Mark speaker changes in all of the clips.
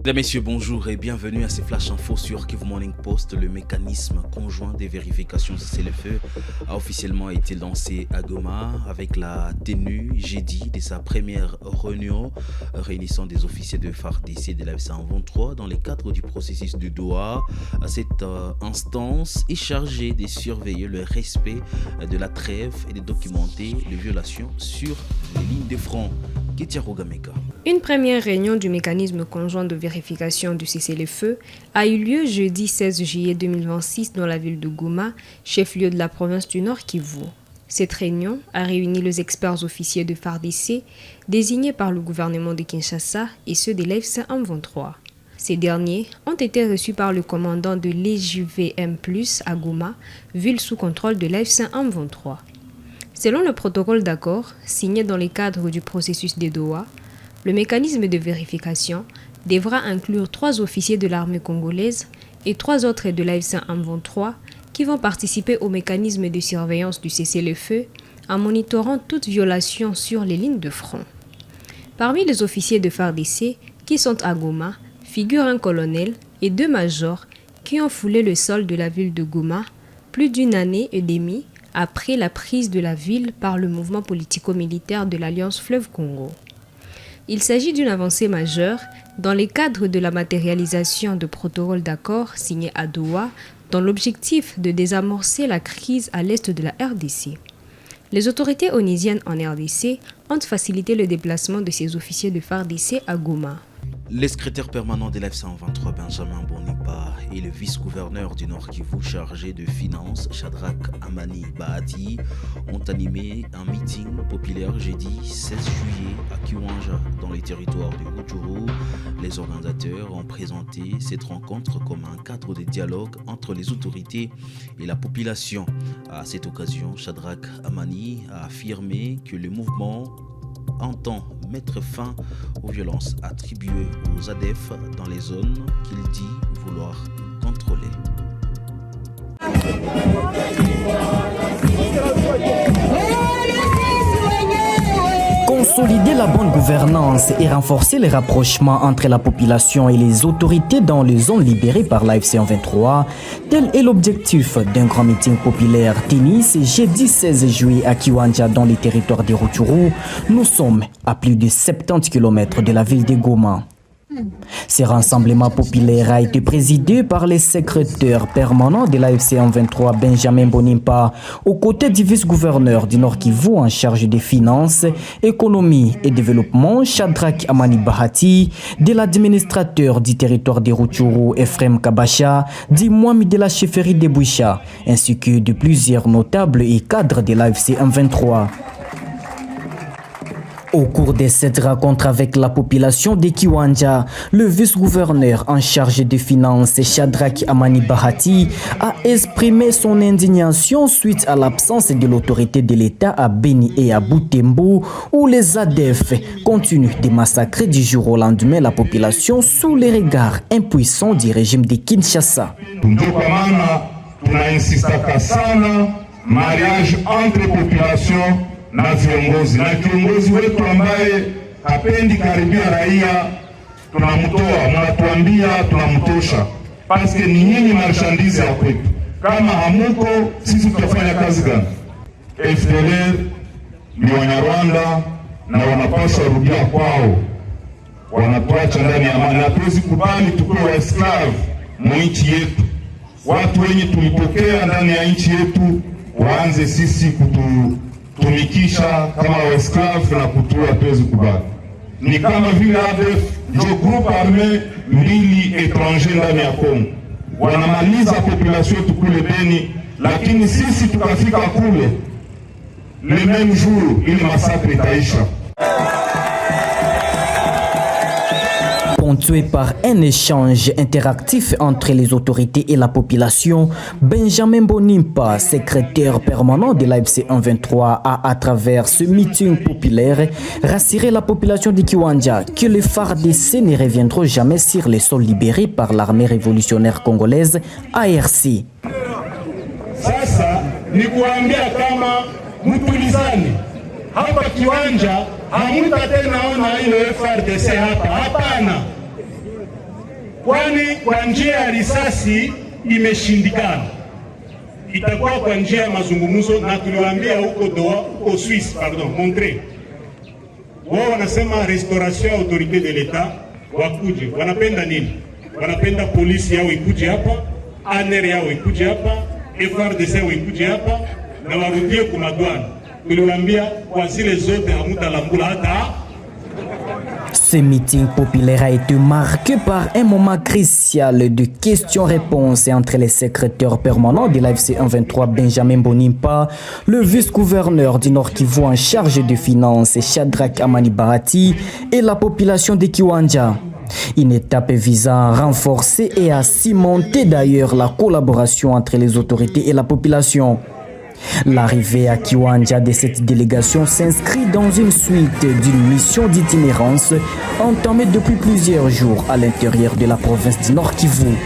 Speaker 1: Mesdames, Messieurs, bonjour et bienvenue à ces Flash Info sur Kivu Morning Post. Le mécanisme conjoint des vérifications cessez-le-feu a officiellement été lancé à Goma avec la tenue jeudi de sa première réunion réunissant des officiers de FARDC de la FC123 dans le cadre du processus de Doha. Cette instance est chargée de surveiller le respect de la trêve et de documenter les violations sur les lignes de front.
Speaker 2: Une première réunion du mécanisme conjoint de vérification du cessez-le-feu a eu lieu jeudi 16 juillet 2026 dans la ville de Goma, chef-lieu de la province du Nord Kivu. Cette réunion a réuni les experts officiers de FARDC désignés par le gouvernement de Kinshasa et ceux de l'AFC123. Ces derniers ont été reçus par le commandant de l'EJVM+, à Goma, ville sous contrôle de l'AFC123. Selon le protocole d'accord signé dans le cadre du processus de Doha, le mécanisme de vérification devra inclure 3 officiers de l'armée congolaise et 3 autres de l'AFC123 qui vont participer au mécanisme de surveillance du cessez-le-feu en monitorant toute violation sur les lignes de front. Parmi les officiers de FARDC qui sont à Goma figurent un colonel et 2 majors qui ont foulé le sol de la ville de Goma plus d'une année et demie après la prise de la ville par le mouvement politico-militaire de l'Alliance Fleuve Congo. Il s'agit d'une avancée majeure dans le cadre de la matérialisation de protocoles d'accord signés à Doha dans l'objectif de désamorcer la crise à l'est de la RDC. Les autorités onusiennes en RDC ont facilité le déplacement de ces officiers de FARDC à Goma.
Speaker 1: Le secrétaire permanent de l'AFC123 Benjamin Bonipa et le vice-gouverneur du Nord Kivu chargé de finances Shadrach Amani Bahati ont animé un meeting populaire jeudi 16 juillet à Kiwanja dans les territoires de Rutshuru. Les organisateurs ont présenté cette rencontre comme un cadre de dialogue entre les autorités et la population. À cette occasion, Shadrach Amani a affirmé que le mouvement entend mettre fin aux violences attribuées aux ADF dans les zones qu'il dit vouloir contrôler.
Speaker 3: Consolider la bonne gouvernance et renforcer les rapprochements entre la population et les autorités dans les zones libérées par l'AFC123, tel est l'objectif d'un grand meeting populaire tenu ce jeudi 16 juillet à Kiwanja dans les territoires de Rutshuru. Nous sommes à plus de 70 km de la ville de Goma. Ce rassemblement populaire a été présidé par le secrétaire permanent de l'AFC123 Benjamin Bonimpa, aux côtés du vice-gouverneur du Nord Kivu en charge des finances, économie et développement Shadrach Amani Bahati, de l'administrateur du territoire de Rutshuru Ephraim Kabasha, du Mwami de la chefferie de Boucha, ainsi que de plusieurs notables et cadres de l'AFC123. Au cours de cette rencontre avec la population de Kiwanja, le vice-gouverneur en charge des finances, Shadrach Amani Bahati, a exprimé son indignation suite à l'absence de l'autorité de l'État à Beni et à Butembo, où les ADF continuent de massacrer du jour au lendemain la population sous les regards impuissants du régime de Kinshasa.
Speaker 4: Mariage entre population na viongozi na kiongozi wetu ambaye hapendi karibia raia, tunamtoa, mnatuambia tunamtosha, paske ni nyinyi marshandizi ya kwetu. Kama hamuko, sisi tutafanya kazi gani? FDLR ni Wanyarwanda na wanapaswa rudia kwao, wanatuacha ndani ya amani. Hatuwezi kubali tukuwe wa esclave mu nchi yetu. Watu wenye tulipokea ndani ya nchi yetu waanze sisi kutumikisha kama wasclave na kutua, tuwezi kubali. Ni kama vile ADF ndio groupe armé mbili étranger ndani ya Kongo, wanamaliza population yetu kule Beni, lakini sisi tukafika kule le même jour ili massacre itaisha.
Speaker 3: Ponctué par un échange interactif entre les autorités et la population, Benjamin Bonimpa, secrétaire permanent de l'AFC123, a à travers ce meeting populaire rassuré la population de Kiwanja que les FARDC ne reviendront jamais sur les sols libérés par l'armée révolutionnaire congolaise ARC.
Speaker 4: Sasa ni kuambia kama mtulizane hapa Kiwanja, hamuta tena ona ile FARDC hapa, hapana.
Speaker 5: kwani kwa njia ya risasi imeshindikana, itakuwa kwa njia ya mazungumzo, na tuliwaambia huko Swiss, Montreux, wao wanasema restauration ya autorité de l'État, wakuje. Wanapenda nini? Wanapenda polisi yao ikuje hapa, ANR yao ikuje hapa, FRDC yao ikuje hapa, na warudie kumadwana. Tuliwaambia kwa zile zote hamutalambula hata.
Speaker 3: Ce meeting populaire a été marqué par un moment crucial de questions-réponses entre les secrétaires permanents de l'AFC 123 Benjamin Bonimpa, le vice-gouverneur du Nord Kivu en charge de finances Shadrack Amani Bahati et la population de Kiwanja. Une étape visant à renforcer et à cimenter d'ailleurs la collaboration entre les autorités et la population. L'arrivée à Kiwanja de cette délégation s'inscrit dans une suite d'une mission d'itinérance entamée depuis plusieurs jours à l'intérieur de la province du Nord Kivu.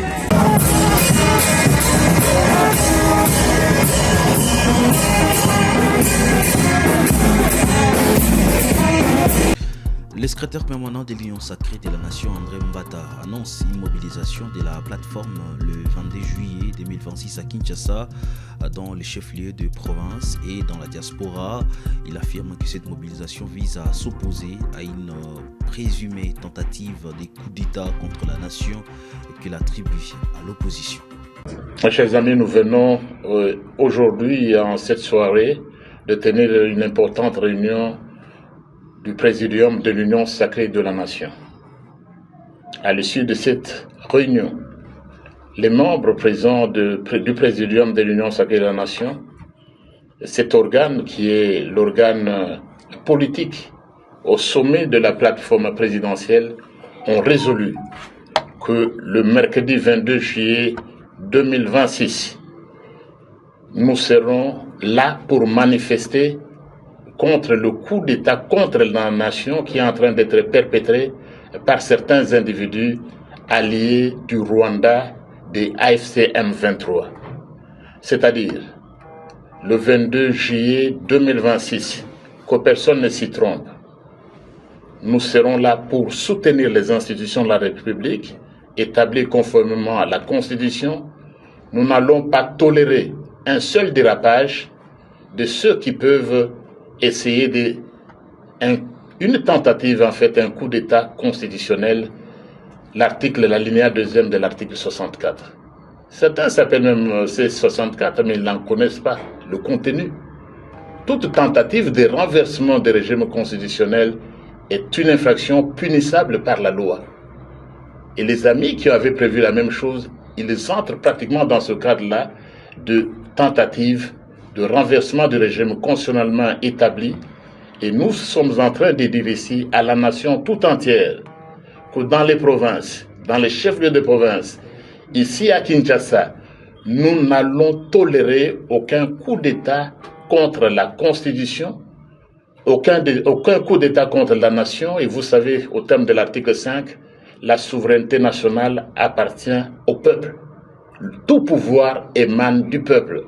Speaker 1: Le secrétaire permanent de l'Union sacrée de la Nation, André Mbata, annonce une mobilisation de la plateforme le 22 juillet 2026 à Kinshasa, dans les chefs-lieux de province et dans la diaspora. Il affirme que cette mobilisation vise à s'opposer à une présumée tentative de coup d'État contre la nation et qu'il attribue à l'opposition.
Speaker 6: Chers amis, nous venons aujourd'hui, en cette soirée, de tenir une importante réunion du Présidium de l'Union sacrée de la Nation. À l'issue de cette réunion, les membres présents du Présidium de l'Union sacrée de la Nation, cet organe qui est l'organe politique au sommet de la plateforme présidentielle, ont résolu que le mercredi 22 juillet 2026, nous serons là pour manifester contre le coup d'État contre la nation qui est en train d'être perpétré par certains individus alliés du Rwanda des AFC M23. C'est-à-dire, le 22 juillet 2026, que personne ne s'y trompe, nous serons là pour soutenir les institutions de la République établies conformément à la Constitution. Nous n'allons pas tolérer un seul dérapage de ceux qui peuvent essayer une tentative, en fait, un coup d'État constitutionnel, l'alinéa 2e de l'article 64. Certains s'appellent même C64, mais ils n'en connaissent pas le contenu. Toute tentative de renversement des régimes constitutionnels est une infraction punissable par la loi. Et les amis qui avaient prévu la même chose, ils entrent pratiquement dans ce cadre-là de tentative de renversement du régime constitutionnellement établi. Et nous sommes en train de dire ici à la nation tout entière que dans les provinces, dans les chefs-lieux de province, ici à Kinshasa, nous n'allons tolérer aucun coup d'État contre la Constitution, aucun coup d'État contre la nation. Et vous savez, au terme de l'article 5, la souveraineté nationale appartient au peuple. Tout pouvoir émane du peuple.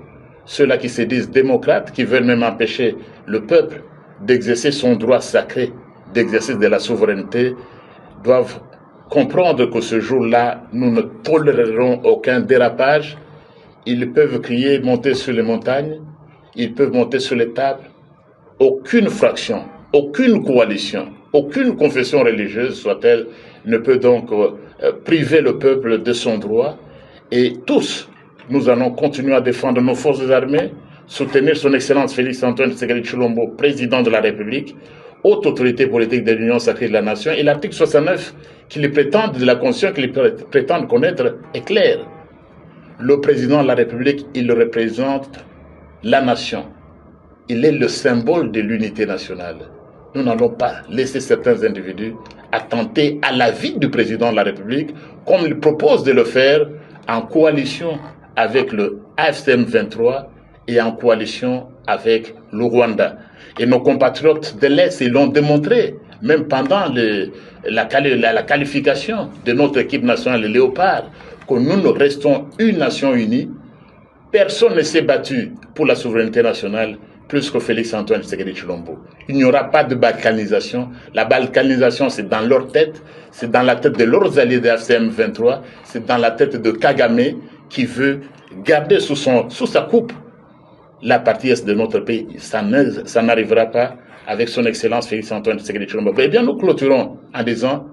Speaker 6: Ceux-là qui se disent démocrates, qui veulent même empêcher le peuple d'exercer son droit sacré d'exercice de la souveraineté, doivent comprendre que ce jour-là, nous ne tolérerons aucun dérapage. Ils peuvent crier, monter sur les montagnes, ils peuvent monter sur les tables. Aucune fraction, aucune coalition, aucune confession religieuse, soit-elle, ne peut donc priver le peuple de son droit. Et tous, nous allons continuer à défendre nos forces armées, soutenir son Excellence Félix Antoine Tshisekedi Tshilombo, président de la République, haute autorité politique de l'Union sacrée de la Nation. Et l'article 69, qu'il prétend de la Constitution, qu'il prétend connaître, est clair. Le président de la République, il représente la nation. Il est le symbole de l'unité nationale. Nous n'allons pas laisser certains individus attenter à la vie du président de la République, comme il propose de le faire en coalition avec le AFCM 23 et en coalition avec le Rwanda. Et nos compatriotes de l'Est, ils l'ont démontré, même pendant la qualification de notre équipe nationale, les Léopards, que nous restons une nation unie. Personne ne s'est battu pour la souveraineté nationale. plus que Félix-Antoine Tshisekedi Tshilombo. Il n'y aura pas de balkanisation. La balkanisation, c'est dans leur tête, c'est dans la tête de leurs alliés de FCM 23, c'est dans la tête de Kagame qui veut garder sous sa coupe la partie est de notre pays. Ça n'arrivera pas avec son excellence Félix-Antoine Tshisekedi Tshilombo. Eh bien, nous clôturons en disant,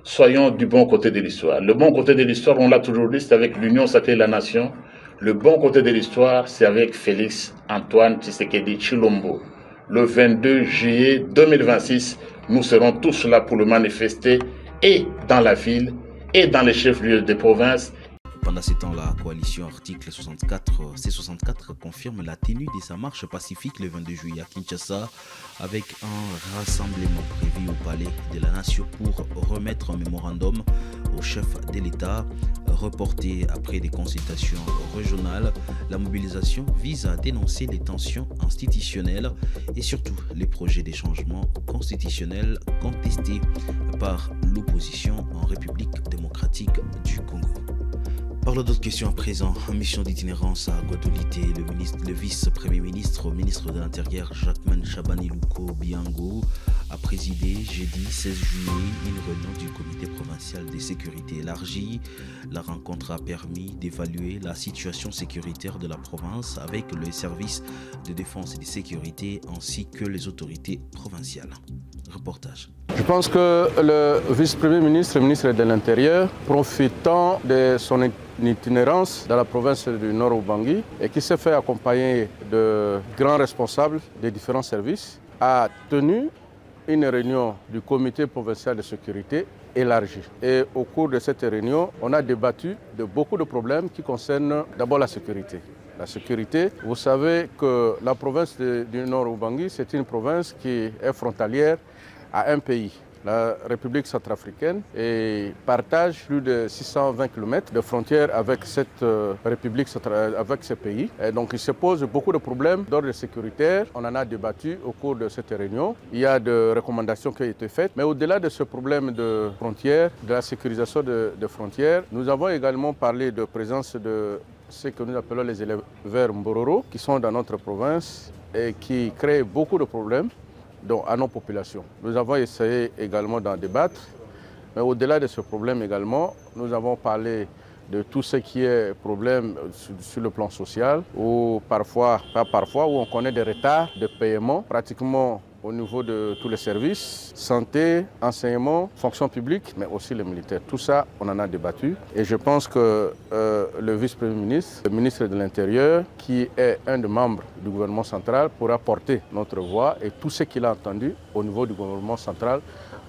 Speaker 6: soyons du bon côté de l'histoire. Le bon côté de l'histoire, on l'a toujours dit, c'est avec l'Union sacrée de la nation. Le bon côté de l'histoire, c'est avec Félix-Antoine Tshisekedi Tshilombo. Le 22 juillet 2026, nous serons tous là pour le manifester et dans la ville et dans les chefs-lieux des provinces.
Speaker 1: Pendant ce temps, la coalition article 64, C64 confirme la tenue de sa marche pacifique le 22 juillet à Kinshasa avec un rassemblement prévu au Palais de la Nation pour remettre un mémorandum au chef de l'État. Reporté après des consultations régionales, la mobilisation vise à dénoncer les tensions institutionnelles et surtout les projets de changement constitutionnel contestés par l'opposition en République démocratique du Congo. Parlons d'autres questions à présent. En mission d'itinérance à Guadolité, le vice-premier ministre, ministre de l'Intérieur, Jacquemain Chabani Luko Biango, a présidé jeudi 16 juillet une réunion du comité provincial de sécurité élargie. La rencontre a permis d'évaluer la situation sécuritaire de la province avec le service de défense et de sécurité ainsi que les autorités provinciales. Reportage.
Speaker 7: Je pense que le vice-premier ministre, le ministre de l'Intérieur, profitant de son itinérance dans la province du Nord-Ubangi et qui s'est fait accompagner de grands responsables des différents services, a tenu une réunion du comité provincial de sécurité élargie. Et au cours de cette réunion, on a débattu de beaucoup de problèmes qui concernent d'abord la sécurité. La sécurité, vous savez que la province du Nord-Ubangi, c'est une province qui est frontalière à un pays, la République centrafricaine, et partage plus de 620 km de frontières avec cette République, avec ce pays. Et donc il se pose beaucoup de problèmes d'ordre sécuritaire. On en a débattu au cours de cette réunion. Il y a des recommandations qui ont été faites. Mais au-delà de ce problème de frontières, de la sécurisation de frontières, nous avons également parlé de présence de ce que nous appelons les éleveurs Mbororo, qui sont dans notre province et qui créent beaucoup de problèmes à nos populations. Nous avons essayé également d'en débattre, mais au-delà de ce problème également, nous avons parlé de tout ce qui est problème sur le plan social, où parfois, pas parfois, où on connaît des retards de paiement, pratiquement au niveau de tous les services, santé, enseignement, fonction publique, mais aussi les militaires. Tout ça, on en a débattu. Et je pense que le vice-premier ministre, le ministre de l'Intérieur, qui est un des membres du gouvernement central, pourra porter notre voix et tout ce qu'il a entendu au niveau du gouvernement central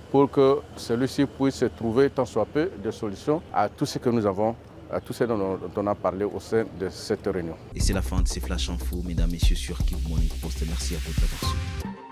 Speaker 7: pour que celui-ci puisse trouver tant soit peu de solutions à tout ce que nous avons, à tout ce dont on a parlé au sein de cette réunion.
Speaker 1: Et c'est la fin de ces Flash Info, mesdames, messieurs, sur Kivu Morning Post. Merci à vous d'avoir suivi.